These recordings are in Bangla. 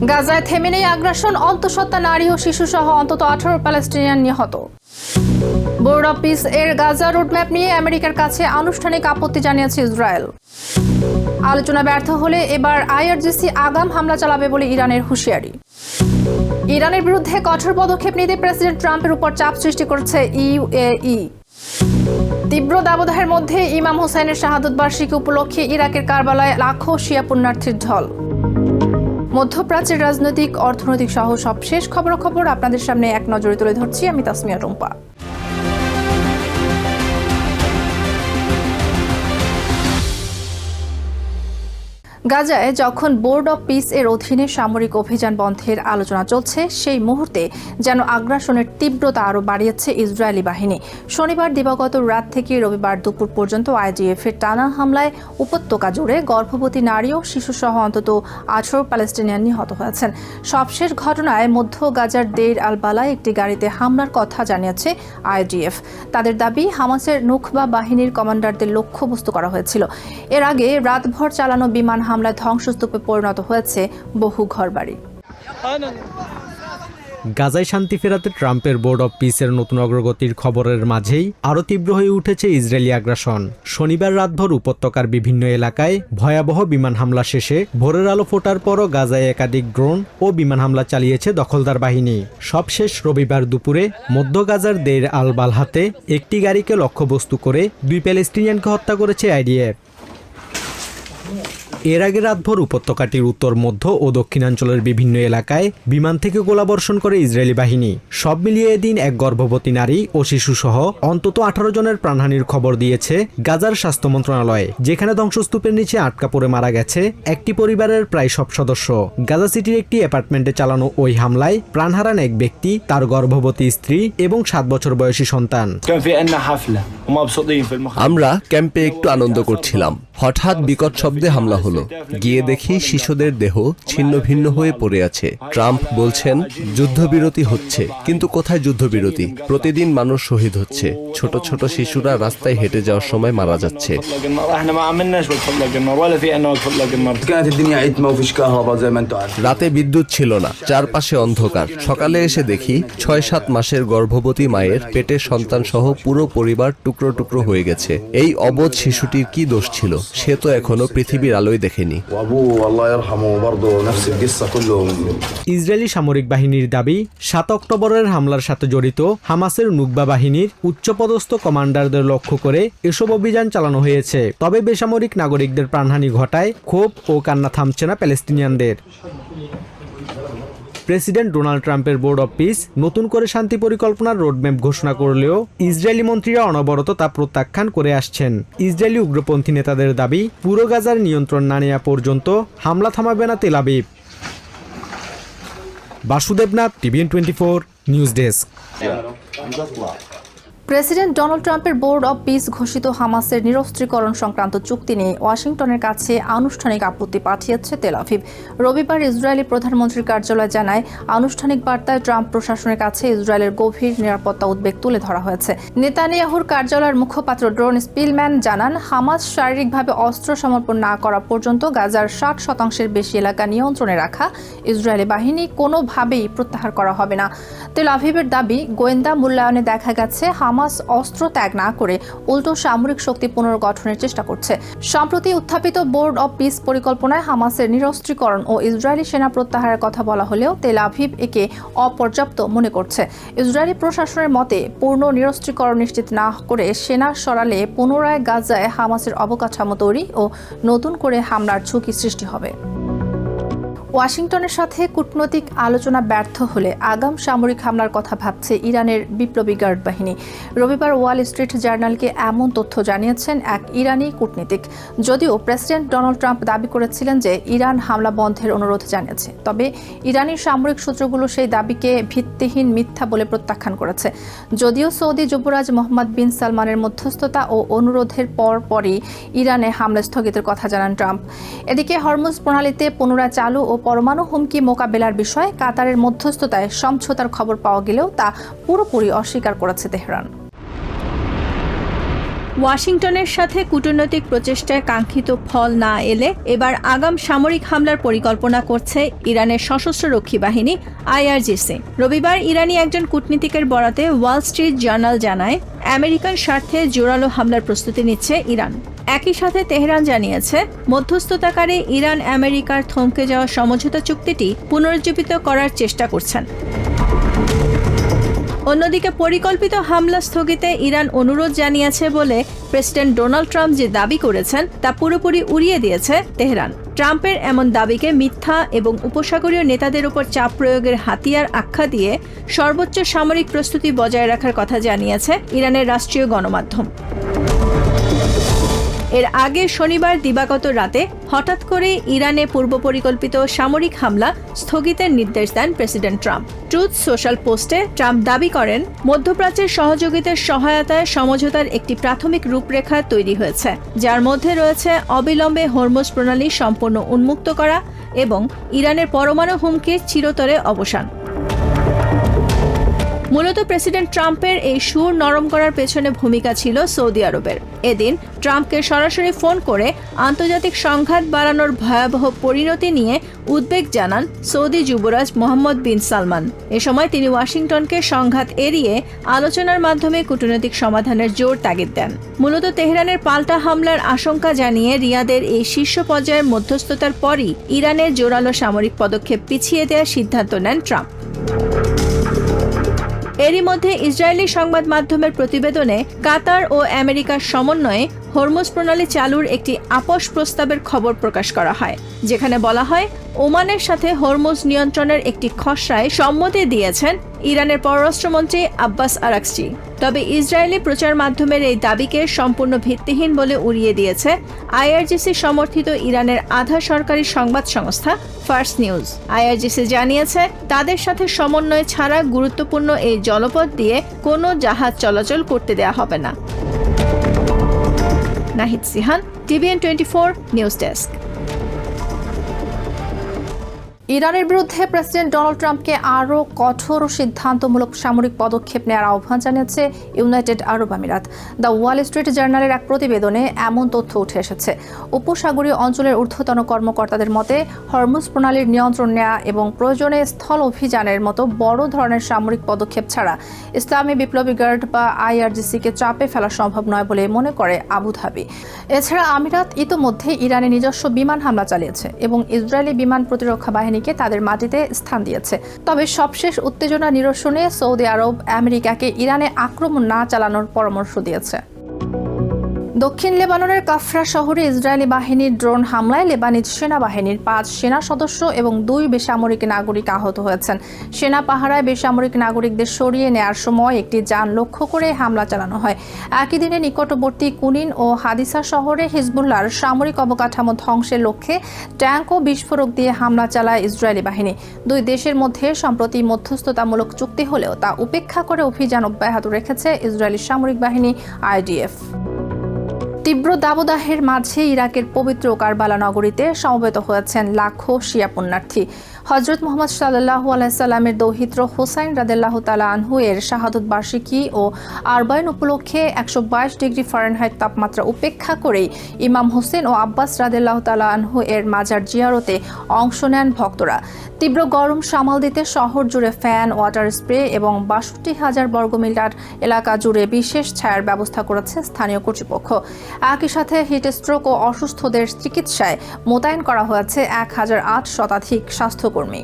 গাজায় থেমে নেই আগ্রাসন, অন্তঃসত্ত্বা নারী ও শিশুসহ অন্তত 18 প্যালেস্টিনিয়ান নিহত। বোর্ড অব পিস এর গাজা রোডম্যাপ নিয়ে আমেরিকার কাছে আনুষ্ঠানিক আপত্তি জানিয়েছে ইসরায়েল। আলোচনা ব্যর্থ হলে এবার আইআরজিসি আগাম হামলা চালাবে বলে ইরানের হুঁশিয়ারি। ইরানের বিরুদ্ধে কঠোর পদক্ষেপ নিতে প্রেসিডেন্ট ট্রাম্পের উপর চাপ সৃষ্টি করছে ইউএই। তীব্র দাবদাহের মধ্যে ইমাম হুসাইনের শাহাদত বার্ষিকী উপলক্ষে ইরাকের কারবালায় লাখো শিয়া পুণ্যার্থীর ঢল। মধ্যপ্রাচ্যের রাজনৈতিক, অর্থনৈতিক সহ সবশেষ খবরাখবর আপনাদের সামনে এক নজরে তুলে ধরছি আমি তাসমিয়া রুম্পা। গাজায় যখন বোর্ড অব পিস এর অধীনে সামরিক অভিযান বন্ধের আলোচনা চলছে, সেই মুহূর্তে যেন আগ্রাসনের তীব্রতা আরও বাড়িয়েছে ইসরায়েলি বাহিনী। শনিবার দিবাগত রাত থেকে রবিবার দুপুর পর্যন্ত আইডিএফ এর টানা হামলায় উপত্যকা জুড়ে গর্ভবতী নারী ও শিশুসহ অন্তত 18 প্যালেস্টিনিয়ান নিহত হয়েছেন। সবশেষ ঘটনায় মধ্য গাজার দেইর আল বালায় একটি গাড়িতে হামলার কথা জানিয়েছে আইডিএফ। তাদের দাবি, হামাসের নুখবা বাহিনীর কমান্ডারদের লক্ষ্যবস্তু করা হয়েছিল। এর আগে রাতভর চালানো বিমান হামলায় ধ্বংসস্তূপে পরিণত হয়েছে বহু ঘরবাড়ি। গাজায় শান্তি ফেরাতে ট্রাম্পের বোর্ড অব পিসের নতুন অগ্রগতির খবরের মাঝেই আরও তীব্র হয়ে উঠেছে ইসরায়েলি আগ্রাসন। শনিবার রাতভর উপত্যকার বিভিন্ন এলাকায় ভয়াবহ বিমান হামলা শেষে ভোরের আলো ফোটার পরও গাজায় একাধিক ড্রোন ও বিমান হামলা চালিয়েছে দখলদার বাহিনী। সবশেষ রবিবার দুপুরে মধ্য গাজার দেইর আল বালহাতে একটি গাড়িকে লক্ষ্যবস্তু করে 2 প্যালেস্টিনিয়ানকে হত্যা করেছে আইডিএফ। এর আগে রাতভর উপত্যকাটির উত্তর, মধ্য ও দক্ষিণাঞ্চলের বিভিন্ন এলাকায় বিমান থেকে গোলাবর্ষণ করে ইসরায়েলি বাহিনী। সব মিলিয়ে এদিন এক গর্ভবতী নারী ও শিশুসহ অন্তত 18 জনের প্রাণহানির খবর দিয়েছে গাজার স্বাস্থ্য মন্ত্রণালয়, যেখানে ধ্বংসস্তূপের নিচে আটকা পড়ে মারা গেছে একটি পরিবারের প্রায় সব সদস্য। গাজা সিটির একটি অ্যাপার্টমেন্টে চালানো ওই হামলায় প্রাণ হারান এক ব্যক্তি, তার গর্ভবতী স্ত্রী এবং 7 বছর বয়সী সন্তান। আমরা ক্যাম্পে একটু আনন্দ করছিলাম, হঠাৎ বিকট শব্দে হামলা হলো। গিয়ে দেখি শিশুদের দেহ ছিন্ন ভিন্ন হয়ে পড়ে আছে। ট্রাম্প বলছেন যুদ্ধবিরতি হচ্ছে, কিন্তু কোথায় যুদ্ধবিরতি? প্রতিদিন মানুষ শহীদ হচ্ছে, ছোট ছোট শিশুরা রাস্তায় হেঁটে যাওয়ার সময় মারা যাচ্ছে। রাতে বিদ্যুৎ ছিল না, চারপাশে অন্ধকার। সকালে এসে দেখি 6-7 মাসের গর্ভবতী মায়ের পেটে সন্তান সহ পুরো পরিবার টুকরো টুকরো হয়ে গেছে। এই অবোধ শিশুটির কি দোষ ছিল? সে তো এখনো পৃথিবীর আলোয় দেখেনি। ইসরায়েলি সামরিক বাহিনীর দাবি, 7 অক্টোবরের হামলার সাথে জড়িত হামাসের নুকবা বাহিনীর উচ্চপদস্থ কমান্ডারদের লক্ষ্য করে এসব অভিযান চালানো হয়েছে। তবে বেসামরিক নাগরিকদের প্রাণহানি ঘটায় ক্ষোভ ও কান্না থামছে না প্যালেস্টিনিয়ানদের। প্রেসিডেন্ট ডোনাল্ড ট্রাম্পের বোর্ড অব পিস নতুন করে শান্তি পরিকল্পনার রোডম্যাপ ঘোষণা করলেও ইসরায়েলি মন্ত্রীরা অনবরত তা প্রত্যাখ্যান করে আসছেন। ইসরায়েলি উগ্রপন্থী নেতাদের দাবি, পুরো গাজার নিয়ন্ত্রণ না নেওয়া পর্যন্ত হামলা থামাবে না Tel Aviv. Basudeb Nath, TVN 24 news desk. President Donald ট্রাম্পের বোর্ড অব পিস ঘোষিত হামাসের নিরস্ত্রীকরণ সংক্রান্ত চুক্তি নিয়ে ওয়াশিংটনের কাছে আনুষ্ঠানিক আপত্তি পাঠিয়েছে তেল আভিভ। রবিবার ইসরায়েলি প্রধানমন্ত্রীর কার্যালয় জানায়, আনুষ্ঠানিক বার্তায় ট্রাম্প প্রশাসনের কাছে ইসরায়েলের গভীর নিরাপত্তা উদ্বেগ তুলে ধরা হয়েছে। নেতানিয়াহুর কার্যালয়ের মুখপাত্র ড্রোন স্পিলম্যান জানান, হামাস শারীরিকভাবে অস্ত্র সমর্পণ না করা পর্যন্ত গাজার 60% বেশি এলাকা নিয়ন্ত্রণে রাখা ইসরায়েলি বাহিনী কোনোভাবেই প্রত্যাহার করা হবে না। তেল আভিভের দাবি, গোয়েন্দা মূল্যায়নে দেখা গেছে হামাস অস্ত্র ত্যাগ না করে উল্টো সামরিক শক্তি পুনর্গঠনের চেষ্টা করছে। সম্প্রতি উত্থাপিত বোর্ড অব পিস পরিকল্পনায় হামাসের নিরস্ত্রীকরণ ও ইসরায়েলি সেনা প্রত্যাহারের কথা বলা হলেও তেল আভিভ একে অপর্যাপ্ত মনে করছে। ইসরায়েলি প্রশাসনের মতে, পূর্ণ নিরস্ত্রীকরণ নিশ্চিত না করে সেনা সরালে পুনরায় গাজায় হামাসের অবকাঠামো তৈরি ও নতুন করে হামলার ঝুঁকি সৃষ্টি হবে। ওয়াশিংটনের সাথে কূটনৈতিক আলোচনা ব্যর্থ হলে আগাম সামরিক হামলার কথা ভাবছে ইরানের বিপ্লবী গার্ড বাহিনী। রবিবার ওয়াল স্ট্রিট জার্নালকে এমন তথ্য জানিয়েছেন এক ইরানি কূটনীতিক। যদিও প্রেসিডেন্ট ডোনাল্ড ট্রাম্প দাবি করেছিলেন যে ইরান হামলা বন্ধের অনুরোধ জানিয়েছে, তবে ইরানি সামরিক সূত্রগুলো সেই দাবিকে ভিত্তিহীন মিথ্যা বলে প্রত্যাখ্যান করেছে। যদিও সৌদি যুবরাজ মোহাম্মদ বিন সালমানের মধ্যস্থতা ও অনুরোধের পরই ইরানে হামলা স্থগিতের কথা জানান ট্রাম্প। এদিকে হরমুজ প্রণালীতে পুনরায় চালু ও পরমাণু হুমকি মোকাবেলার বিষয়ে কাতারের মধ্যস্থতায় সমঝোতার খবর পাওয়া গেলেও তা পুরোপুরি অস্বীকার করেছে তেহরান। ওয়াশিংটনের সাথে কূটনৈতিক প্রচেষ্টায় কাঙ্ক্ষিত ফল না এলে এবার আগাম সামরিক হামলার পরিকল্পনা করছে ইরানের সশস্ত্র রক্ষী বাহিনী আইআরজিসি। রবিবার ইরানি একজন কূটনীতিকের বরাতে ওয়াল স্ট্রিট জার্নাল জানায়, আমেরিকান স্বার্থে জোরালো হামলার প্রস্তুতি নিচ্ছে ইরান। একই সাথে তেহরান জানিয়েছে, মধ্যস্থতাকারী ইরান আমেরিকার থমকে যাওয়া সমঝোতা চুক্তিটি পুনরুজ্জীবিত করার চেষ্টা করছেন। অন্যদিকে পরিকল্পিত হামলা স্থগিতে ইরান অনুরোধ জানিয়েছে বলে প্রেসিডেন্ট ডোনাল্ড ট্রাম্প যে দাবি করেছেন তা পুরোপুরি উড়িয়ে দিয়েছে তেহরান। ট্রাম্পের এমন দাবিকে মিথ্যা এবং উপসাগরীয় নেতাদের উপর চাপ প্রয়োগের হাতিয়ার আখ্যা দিয়ে সর্বোচ্চ সামরিক প্রস্তুতি বজায় রাখার কথা জানিয়েছে ইরানের রাষ্ট্রীয় গণমাধ্যম। এর আগে শনিবার দিবাগত রাতে হঠাৎ করে ইরানে পূর্ব পরিকল্পিত সামরিক হামলা স্থগিতের নির্দেশ দেন প্রেসিডেন্ট ট্রাম্প। ট্রুথ সোশ্যাল পোস্টে ট্রাম্প দাবি করেন, মধ্যপ্রাচ্যের সহযোগিতার সহায়তায় সমঝোতার একটি প্রাথমিক রূপরেখা তৈরি হয়েছে, যার মধ্যে রয়েছে অবিলম্বে হরমুজ প্রণালী সম্পূর্ণ উন্মুক্ত করা এবং ইরানের পরমাণু হুমকির চিরতরে অবসান। মূলত প্রেসিডেন্ট ট্রাম্পের এই সুর নরম করার পেছনে ভূমিকা ছিল সৌদি আরবের। এদিন ট্রাম্পকে সরাসরি ফোন করে আন্তর্জাতিক সংঘাত বাড়ানোর ভয়াবহ পরিণতি নিয়ে উদ্বেগ জানান সৌদি যুবরাজ মোহাম্মদ বিন সালমান। এ সময় তিনি ওয়াশিংটনকে সংঘাত এড়িয়ে আলোচনার মাধ্যমে কূটনৈতিক সমাধানের জোর তাগিদ দেন। মূলত তেহরানের পাল্টা হামলার আশঙ্কা জানিয়ে রিয়াদের এই শীর্ষ পর্যায়ের মধ্যস্থতার পরই ইরানের জোরালো সামরিক পদক্ষেপ পিছিয়ে দেওয়ার সিদ্ধান্ত নেন ট্রাম্প। এরই মধ্যে ইসরায়েলি সংবাদ মাধ্যমের প্রতিবেদনে কাতার ও আমেরিকার সমন্বয়ে হরমুজ প্রণালী চালুর একটি আপোষ প্রস্তাবের খবর প্রকাশ করা হয়, যেখানে বলা হয় ওমানের সাথে হরমুজ নিয়ন্ত্রণের একটি খসড়ায় সম্মতি দিয়েছেন ইরানের পররাষ্ট্রমন্ত্রী আব্বাস আরাকচি। তবে ইসরায়েলি প্রচার মাধ্যমের এই দাবিকে সম্পূর্ণ ভিত্তিহীন বলে উড়িয়ে দিয়েছে আইআরজিসি সমর্থিত ইরানের আধা সরকারি সংবাদ সংস্থা ফার্স নিউজ। আইআরজিসি জানিয়েছে, তাদের সাথে সমন্বয় ছাড়া গুরুত্বপূর্ণ এই জলপথ দিয়ে কোনো জাহাজ চলাচল করতে দেয়া হবে না। Nahid Sihan, TVN24 news desk. ইরানের বিরুদ্ধে প্রেসিডেন্ট ডোনাল্ড ট্রাম্পকে আরও কঠোর ও সিদ্ধান্তমূলক সামরিক পদক্ষেপ নেওয়ার আহ্বান জানিয়েছে ইউনাইটেড আরব আমিরাত। দ্য ওয়াল স্ট্রিট জার্নালের এক প্রতিবেদনে এমন তথ্য উঠে এসেছে। উপসাগরীয় অঞ্চলের ঊর্ধ্বতন কর্মকর্তাদের মতে, হরমুজ প্রণালীর নিয়ন্ত্রণ নেওয়া এবং প্রয়োজনে স্থল অভিযানের মতো বড় ধরনের সামরিক পদক্ষেপ ছাড়া ইসলামী বিপ্লবী গার্ড বা আইআরজিসিকে চাপে ফেলা সম্ভব নয় বলে মনে করে আবুধাবি। এছাড়া আমিরাত ইতোমধ্যে ইরানে নিজস্ব বিমান হামলা চালিয়েছে এবং ইসরায়েলি বিমান প্রতিরক্ষা বাহিনী তাদের মাটিতে স্থান দিয়েছে। তবে সবশেষ উত্তেজনা নিরসনে সৌদি আরব আমেরিকাকে ইরানে আক্রমণ না চালানোর পরামর্শ দিয়েছে। দক্ষিণ লেবাননের কাফরা শহরে ইসরায়েলি বাহিনীর ড্রোন হামলায় লেবানিজ সেনাবাহিনীর 5 সেনা সদস্য এবং 2 বেসামরিক নাগরিক আহত হয়েছেন। সেনা পাহারায় বেসামরিক নাগরিকদের সরিয়ে নেয়ার সময় একটি যান লক্ষ্য করে হামলা চালানো হয়। একই দিনে নিকটবর্তী কুনিন ও হাদিসা শহরে হিজবুল্লাহর সামরিক অবকাঠামো ধ্বংসের লক্ষ্যে ট্যাঙ্ক ও বিস্ফোরক দিয়ে হামলা চালায় ইসরায়েলি বাহিনী। 2 দেশের মধ্যে সম্প্রতি মধ্যস্থতামূলক চুক্তি হলেও তা উপেক্ষা করে অভিযান অব্যাহত রেখেছে ইসরায়েলি সামরিক বাহিনী IDF। তীব্র দাবদাহের মাঝে ইরাকের পবিত্র কারবালা নগরীতে সমবেত হয়েছেন লাখো শিয়া পুণ্যার্থী। হযরত মুহাম্মদ সাল্লাল্লাহু আলাইহি সাল্লামের দৌহিত্র হোসাইন রাদিয়াল্লাহু তাআলা আনহু এর শাহাদত বার্ষিকী ও আরবাইন উপলক্ষে 122 ডিগ্রি ফারেনহাইট তাপমাত্রা উপেক্ষা করেই ইমাম হোসেন ও আব্বাস রাদিয়াল্লাহু তাআলা আনহু এর মাজার জিয়ারতে অংশ নেন ভক্তরা। তীব্র গরম সামাল দিতে শহর জুড়ে ফ্যান, ওয়াটার স্প্রে এবং 62,000 বর্গমিটার এলাকা জুড়ে বিশেষ ছায়ার ব্যবস্থা করেছে স্থানীয় কর্তৃপক্ষ। একই সাথে হিট স্ট্রোক ও অসুস্থদের চিকিৎসায় মোতায়েন করা হয়েছে 1008 শতাধিক স্বাস্থ্যকর্মী।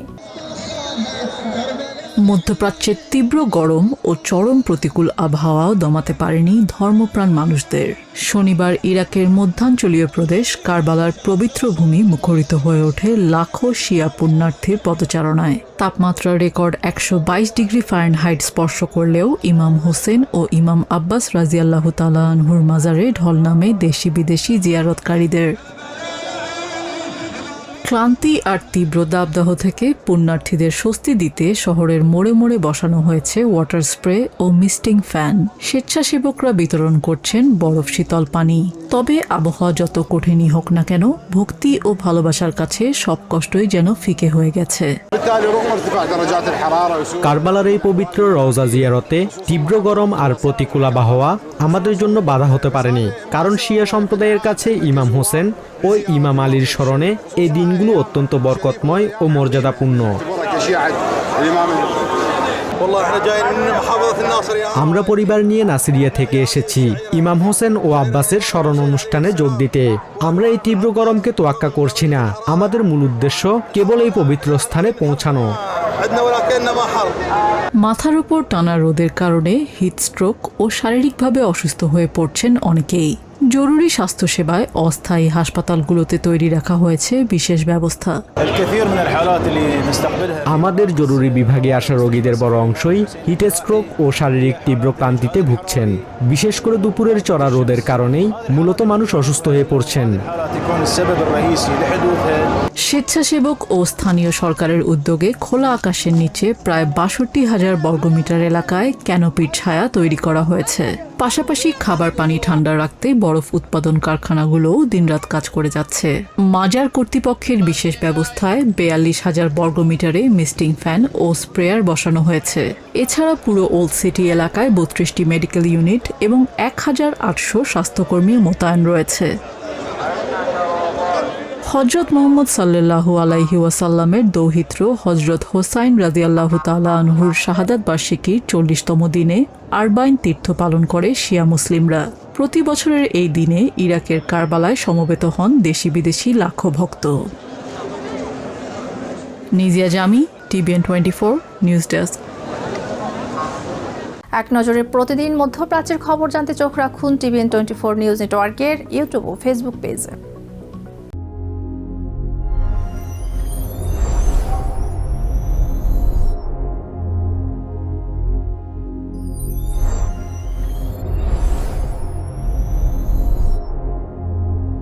মধ্যপ্রাচ্যের তীব্র গরম ও চরম প্রতিকূল আবহাওয়াও দমাতে পারেনি ধর্মপ্রাণ মানুষদের। শনিবার ইরাকের মধ্যাঞ্চলীয় প্রদেশ কারবালার পবিত্র ভূমি মুখরিত হয়ে ওঠে লাখো শিয়া পুণ্যার্থীর পদচারণায়। তাপমাত্রা রেকর্ড 122 ডিগ্রি ফারেনহাইট স্পর্শ করলেও ইমাম হোসেন ও ইমাম আব্বাস রাদিয়াল্লাহু তাআলা আনহুর মাজারে ঢল নামে দেশি বিদেশি জিয়ারতকারীদের। ক্লান্তি আর তীব্র দাবদাহ থেকে পুণ্যার্থীদের স্বস্তি দিতে শহরের মোড়ে মোড়ে বসানো হয়েছে ওয়াটার স্প্রে ও মিস্টিং ফ্যান। স্বেচ্ছাসেবকরা বিতরণ করছেন বরফ শীতল পানি। তবে আবহাওয়া যত কঠিনই হোক না কেন, ভক্তি ও ভালোবাসার কাছে সব কষ্টই যেন ফিকে হয়ে গেছে। কারবালার এই পবিত্র রওজা জিয়ারতে তীব্র গরম আর প্রতিকূল আবহাওয়া আমাদের জন্য বাধা হতে পারেনি, কারণ শিয়া সম্প্রদায়ের কাছে ইমাম হোসেন ও ইমাম আলীর স্মরণে এই দিনগুলো অত্যন্ত বরকতময় ও মর্যাদাপূর্ণ। আমরা পরিবার নিয়ে নাসিরিয়া থেকে এসেছি ইমাম হোসেন ও আব্বাসের স্মরণ অনুষ্ঠানে যোগ দিতে। আমরা এই তীব্র গরমকে তোয়াক্কা করছি না, আমাদের মূল উদ্দেশ্য কেবল এই পবিত্র স্থানে পৌঁছানো। মাথার উপর টানা রোদের কারণে হিটস্ট্রোক ও শারীরিকভাবে অসুস্থ হয়ে পড়ছেন অনেকেই। জরুরি স্বাস্থ্যসেবায় অস্থায়ী হাসপাতালগুলোতে তৈরি রাখা হয়েছে বিশেষ ব্যবস্থা। আমাদের জরুরি বিভাগে আসা রোগীদের বড় অংশই হিট স্ট্রোক ও শারীরিক তীব্র ক্লান্তিতে ভুগছেন। বিশেষ করে দুপুরের চড়া রোদের কারণেই মূলত মানুষ অসুস্থ হয়ে পড়ছেন। স্বেচ্ছাসেবক ও স্থানীয় সরকারের উদ্যোগে খোলা আকাশের নিচে প্রায় ৬২,০০০ বর্গমিটার এলাকায় ক্যানোপির ছায়া তৈরি করা হয়েছে। পাশাপাশি খাবার পানি ঠান্ডা রাখতে বরফ উৎপাদন কারখানাগুলোও দিনরাত কাজ করে যাচ্ছে। মাজার কর্তৃপক্ষের বিশেষ ব্যবস্থায় ৪২,০০০ বর্গমিটারে মিস্টিং ফ্যান ও স্প্রেয়ার বসানো হয়েছে। এছাড়া পুরো ওল্ড সিটি এলাকায় ৩২টি মেডিকেল ইউনিট এবং ১,৮০০ স্বাস্থ্যকর্মী মোতায়েন রয়েছে। হজরত মোহাম্মদ সাল্লাল্লাহু আলাইহি ওয়াসাল্লামের দৌহিত্র হজরত হোসাইন রাদিয়াল্লাহু তাআলা আনহুর শাহাদাত বার্ষিকীর ৪০তম দিনে আরবাইন তীর্থ পালন করে শিয়া মুসলিমরা। প্রতি বছরের এই দিনে ইরাকের কারবালায় সমবেত হন দেশি বিদেশি লাখো ভক্ত। নিজিয়া জামি, TVN 24 নিউজ ডেস্ক। এক নজরে প্রতিদিন মধ্যপ্রাচ্যের খবর জানতে চোখ রাখুন TVN 24 নিউজ নেটওয়ার্কের ইউটিউব ও ফেসবুক পেজে।